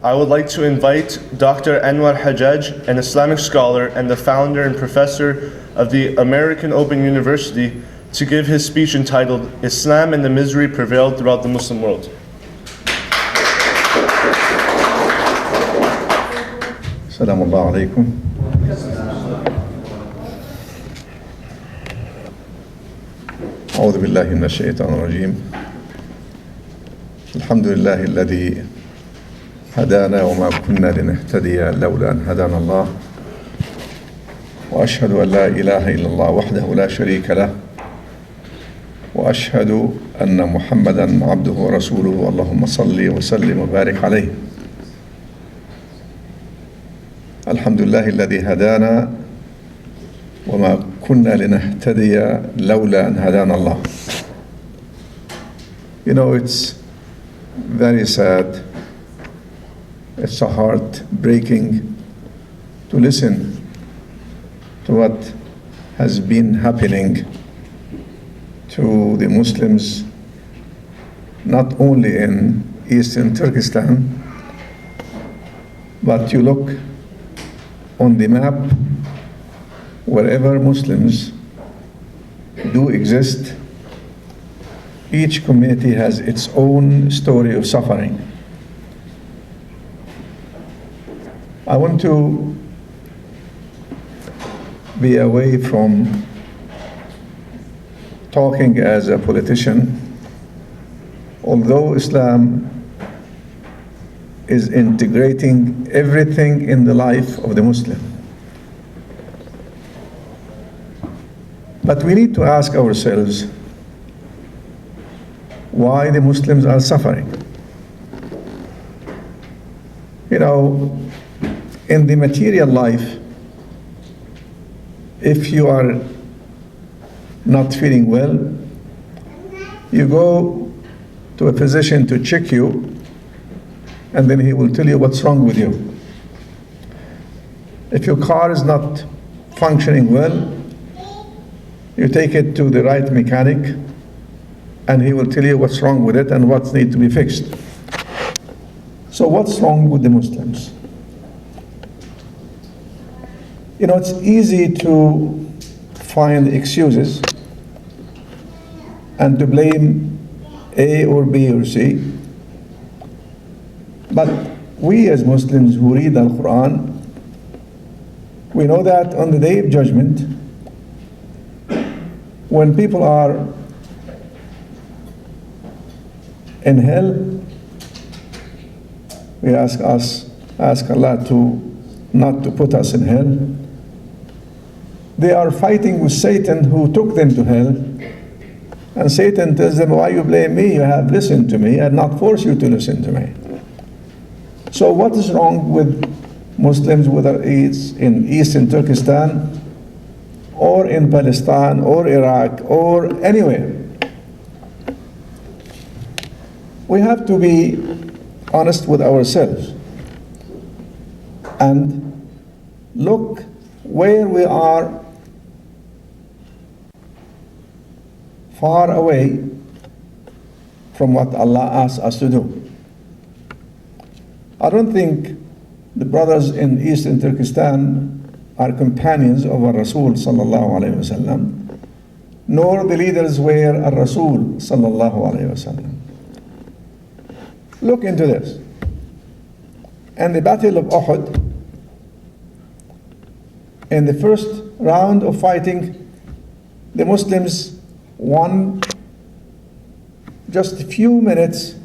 I would like to invite Dr. Anwar Hajjaj, an Islamic scholar and the founder and professor of the American Open University, to give his speech entitled Islam and the Misery Prevailed Throughout the Muslim World. Assalamu alaikum. أعوذ بالله من الشيطان الرجيم. الحمد لله الذي هدانا وما كنا لنهتدي لولا أن هدانا الله، وأشهد أن لا إله إلا الله وحده لا شريك له، وأشهد أن محمدا عبده ورسوله. اللهم صل وسلم وبارك عليه. الحمد لله الذي هدانا وما كنا لنهتدي لولا أن هدانا الله. You know, it's very sad, it's so heartbreaking to listen to what has been happening to the Muslims, not only in Eastern Turkestan, but you look on the map, wherever Muslims do exist, each community has its own story of suffering. I want to be away from talking as a politician, although Islam is integrating everything in the life of the Muslim. But we need to ask ourselves why the Muslims are suffering. You know, in the material life, if you are not feeling well, you go to a physician to check you, and then he will tell you what's wrong with you. If your car is not functioning well, you take it to the right mechanic, and he will tell you what's wrong with it and what needs to be fixed. So what's wrong with the Muslims? You know, it's easy to find excuses and to blame A or B or C. But we as Muslims who read Al-Quran, we know that on the Day of Judgment, when people are in hell, we ask Allah to not to put us in hell. They are fighting with Satan who took them to hell, and Satan tells them, why you blame me? You have listened to me. I had not forced you to listen to me. So what is wrong with Muslims, whether it's in Eastern Turkestan or in Palestine or Iraq or anywhere? We have to be honest with ourselves and look where we are far away from what Allah asks us to do. I don't think the brothers in Eastern Turkestan are companions of our Rasul sallallahu alayhi wasallam, nor the leaders were our Rasul sallallahu alayhi wasallam. Look into this. In the Battle of Uhud, in the first round of fighting, the Muslims won. Just a few minutes,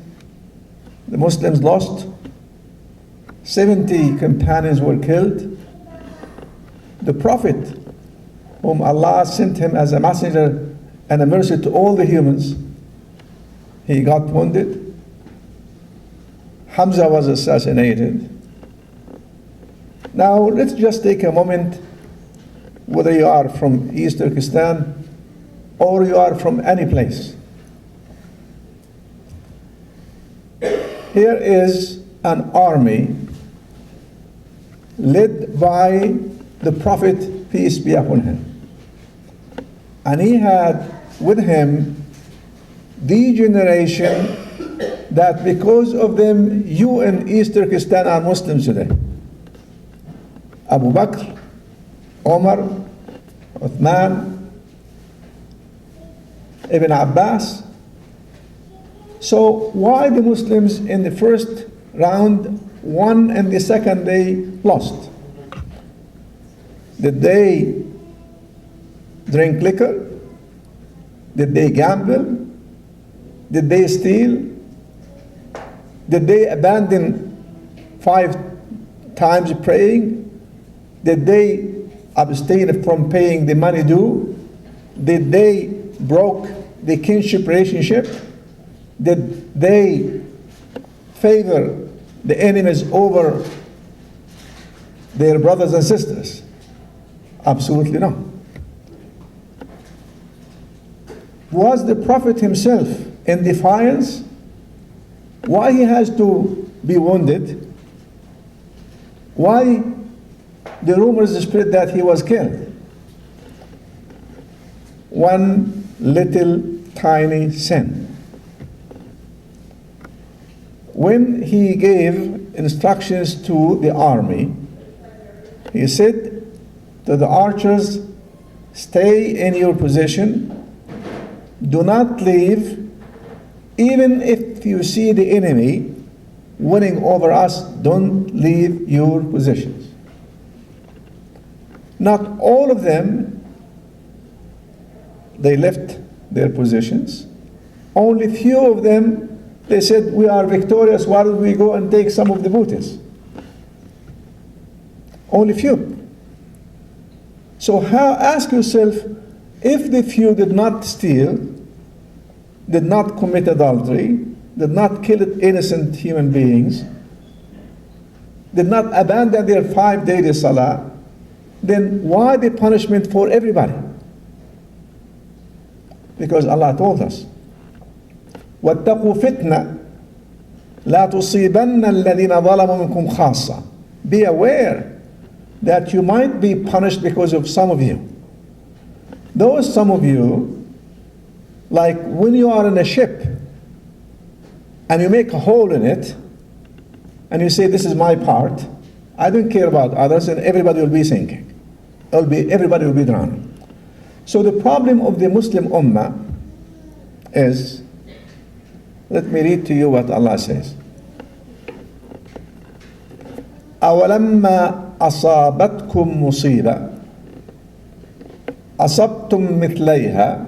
the Muslims lost. 70 companions were killed. The Prophet, whom Allah sent him as a messenger and a mercy to all the humans, he got wounded. Hamza was assassinated. Now let's just take a moment, whether you are from East Turkestan or you are from any place. Here is an army led by the Prophet, peace be upon him. And he had with him the generation that because of them, you in East Turkestan are Muslims today. Abu Bakr, Omar, Uthman, Ibn Abbas. So why the Muslims in the first round won and the second they lost? Did they drink liquor? Did they gamble? Did they steal? Did they abandon 5 times praying? Did they abstain from paying the money due? Did they broke the kinship relationship? Did they favor the enemies over their brothers and sisters? Absolutely no. Was the Prophet himself in defiance? Why he has to be wounded? Why the rumors spread that he was killed? One little tiny sin. When he gave instructions to the army, he said to the archers, stay in your position, do not leave, even if you see the enemy winning over us, don't leave your positions. Not all of them, they left their positions. Only few of them, they said, we are victorious, why don't we go and take some of the booty? Only few. So ask yourself, if the few did not steal, did not commit adultery, did not kill innocent human beings, did not abandon their 5 daily salah, then why the punishment for everybody? Because Allah told us, وَاتَّقُوا فِتْنَةً لَا تُصِيبَنَّ الَّذِينَ ظَلَمُوا مِنْكُمْ خَاصَّةً. Be aware that you might be punished because of some of you. Those some of you, like when you are in a ship and you make a hole in it and you say, this is my part, I don't care about others, and everybody will be sinking. Everybody will be drowning. So the problem of the Muslim Ummah is, let me read to you what Allah says. أَوَلَمَّا أَصَابَتْكُمْ مُصِيبَةٌ أَصَبْتُمْ مِثْلَيْهَا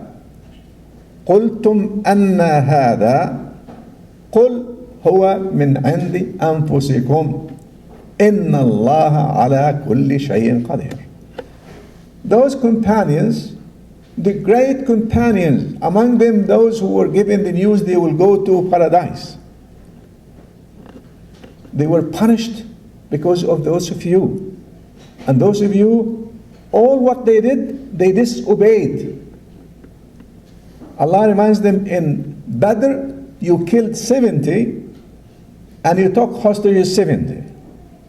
قُلْتُمْ أَنَّ هَذَا قُلْ هُوَ مِنْ عِنْدِ أَنفُسِكُمْ إِنَّ اللَّهَ عَلَى كُلِّ شَيْءٍ قَدِيرٌ. Those companions, the great companions, among them those who were given the news they will go to paradise, they were punished because of those of you. And those of you, all what they did, they disobeyed. Allah reminds them, in Badr, you killed 70 and you took hostages 70.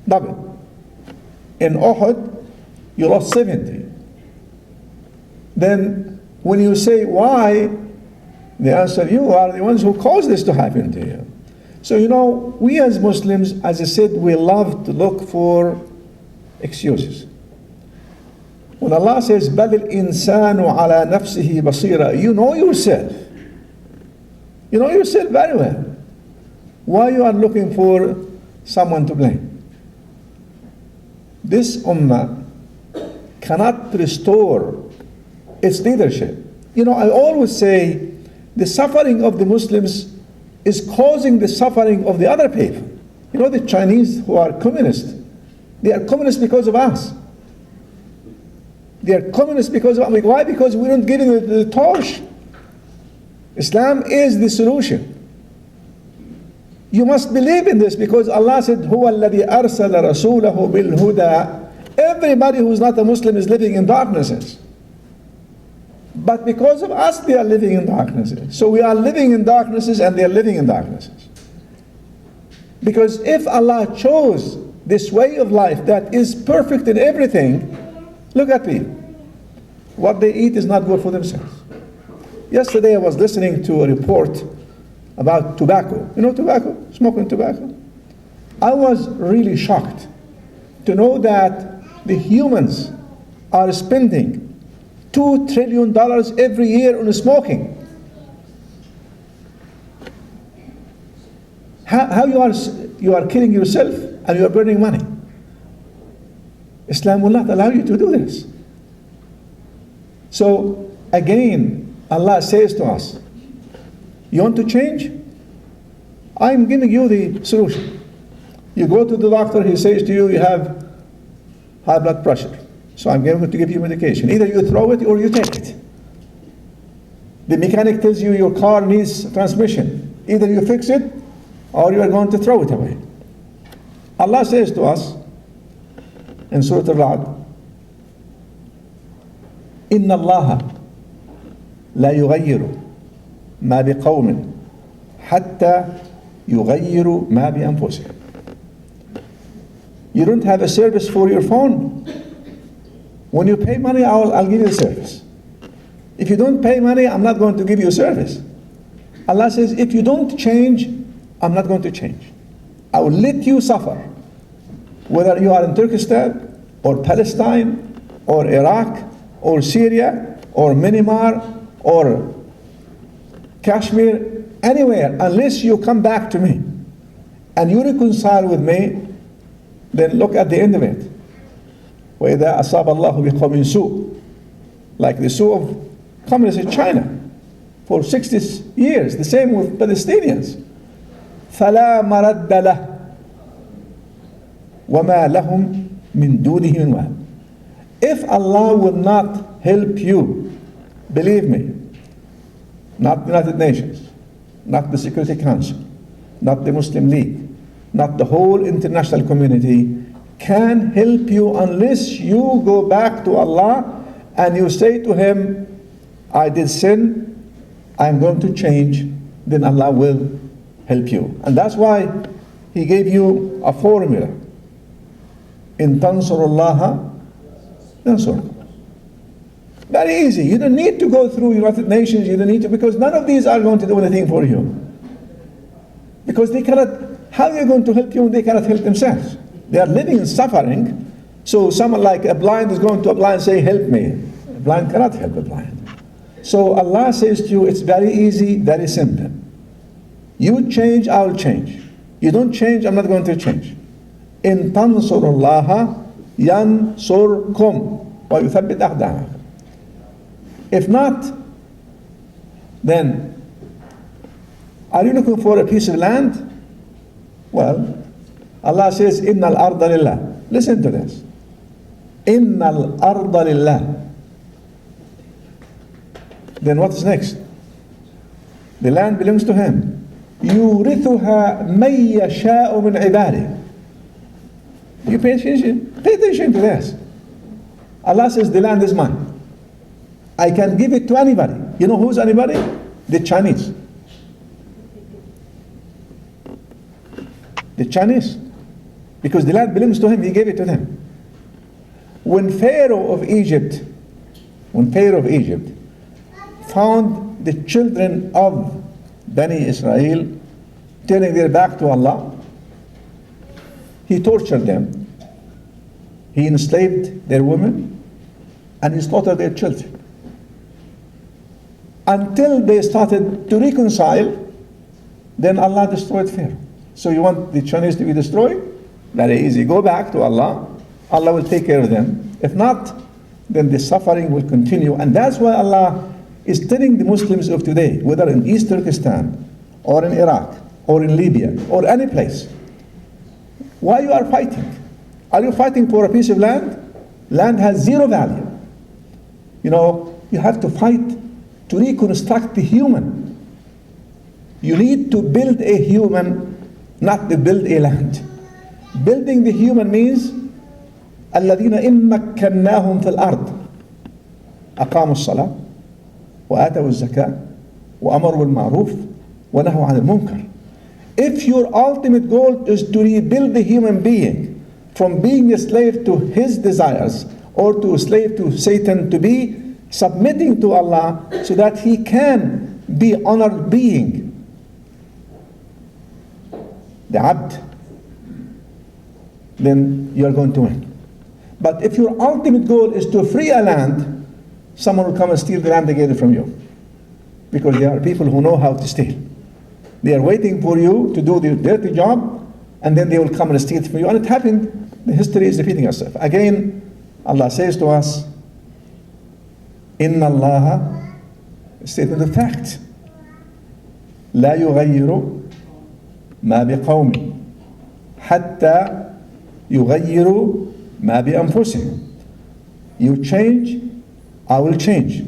Double. In Uhud, you lost 70. Then when you say why, the answer, you are the ones who caused this to happen to you. So we as Muslims, as I said, we love to look for excuses. When Allah says, بَلِ الْإِنسَانُ عَلَى نَفْسِهِ بَصِيرًا, you know yourself. You know yourself very well. Why you are looking for someone to blame? This ummah cannot restore its leadership. I always say the suffering of the Muslims is causing the suffering of the other people. The Chinese who are communist, they are communist because of us. They are communists because of, why? Because we don't give them the torch. Islam is the solution. You must believe in this, because Allah said, هُوَ الَّذِي أَرْسَلَ رَسُولَهُ بِالْهُدَى. Everybody who is not a Muslim is living in darknesses. But because of us, they are living in darknesses. So we are living in darknesses and they are living in darknesses. Because if Allah chose this way of life that is perfect in everything, look at people. What they eat is not good for themselves. Yesterday I was listening to a report about tobacco. You know tobacco? Smoking tobacco? I was really shocked to know that the humans are spending $2 trillion every year on smoking. How you are killing yourself and you are burning money. Islam will not allow you to do this. So again, Allah says to us, you want to change? I'm giving you the solution. You go to the doctor, he says to you, you have high blood pressure. So I'm going to give you medication. Either you throw it or you take it. The mechanic tells you your car needs transmission. Either you fix it or you are going to throw it away. Allah says to us in Surah Al-Ra'd, إِنَّ اللَّهَ لَا يُغَيِّرُ مَا بِقَوْمٍ حَتَّى يُغَيِّرُ مَا بِأَنفُسِهِمْ. You don't have a service for your phone. When you pay money, I'll give you a service. If you don't pay money, I'm not going to give you a service. Allah says, if you don't change, I'm not going to change. I will let you suffer. Whether you are in Turkistan, or Palestine, or Iraq, or Syria, or Myanmar, or Kashmir, anywhere, unless you come back to me and you reconcile with me, then look at the end of it. وَإِذَا أَصَابَ اللَّهُ بِقَوْمٍ سُوءٍ, like the Sue of communist China for 60 years, the same with Palestinians. فَلَا مَرَدَّ لَهُ وَمَا لَهُمْ مِن دُونِهِ مِنْ وَالٍ. If Allah will not help you, believe me, not the United Nations, not the Security Council, not the Muslim League, not the whole international community can help you unless you go back to Allah and you say to Him, I did sin, I'm going to change, then Allah will help you. And that's why He gave you a formula. In tansurullaha yansurkum. Very easy. You don't need to go through United Nations, you don't need to, because none of these are going to do anything for you. Because they cannot, how are you going to help you when they cannot help themselves? They are living in suffering. So someone like a blind is going to a blind and say, help me. A blind cannot help a blind. So Allah says to you, it's very easy, very simple. You change, I will change. You don't change, I'm not going to change. In tansurullaha yansurkum wa yuthabbit aqdamakum. If not, then are you looking for a piece of land? Well, Allah says, Innal arda lillah. Listen to this. Innal arda lillah. Then what is next? The land belongs to Him. يورثها من يشاء من عباده. You pay attention to this. Allah says, the land is mine. I can give it to anybody. You know who's anybody? The Chinese. The Chinese. Because the land belongs to Him, He gave it to them. When Pharaoh of Egypt found the children of Bani Israel turning their back to Allah, he tortured them. He enslaved their women and he slaughtered their children. Until they started to reconcile, then Allah destroyed Pharaoh. So you want the Chinese to be destroyed? Very easy. Go back to Allah. Allah will take care of them. If not, then the suffering will continue. And that's why Allah is telling the Muslims of today, whether in East Turkestan, or in Iraq, or in Libya, or any place, why you are fighting? Are you fighting for a piece of land? Land has zero value. You know, you have to fight to reconstruct the human. You need to build a human, not to build a land. Building the human means الذين إن مكناهم في الأرض أقاموا الصلاة وآتوا الزكاة وأمروا بالمعروف ونهوا عن المنكر. If your ultimate goal is to rebuild the human being from being a slave to his desires or to a slave to Satan, to be submitting to Allah so that he can be honored being, the abd, then you're going to win. But if your ultimate goal is to free a land, someone will come and steal the land and get it from you. Because there are people who know how to steal. They are waiting for you to do the dirty job, and then they will come and steal it from you. And it happened, the history is repeating itself. Again, Allah says to us, Inna Allah, statement of fact, لا يغير ما بقوم حتى يغيروا ما بأنفسهم. You change, I will change.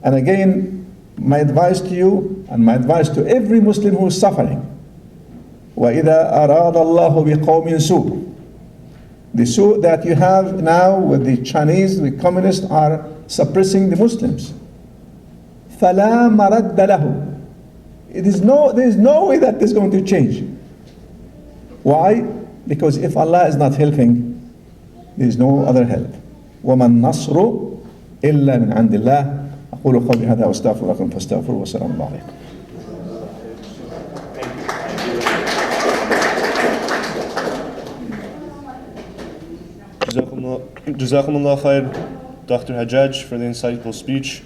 And again, my advice to you and my advice to every Muslim who is suffering, وَإِذَا أَرَادَ اللَّهُ بِقَوْمٍ سُوءٍ. The suit that you have now with the Chinese, the communists are suppressing the Muslims. فَلَا مَرَدَّ لَهُ. There is no way that is going to change. Why? Because if Allah is not helping, there is no other help. وَمَا النَّصْرُ إِلَّا مِنْ عِنْدِ اللَّهِ. أقول قولي هذا وأستغفر لكم فاستغفروا والسلام عليكم. Jazakumullah khair, Dr. Hajjaj, for the insightful speech.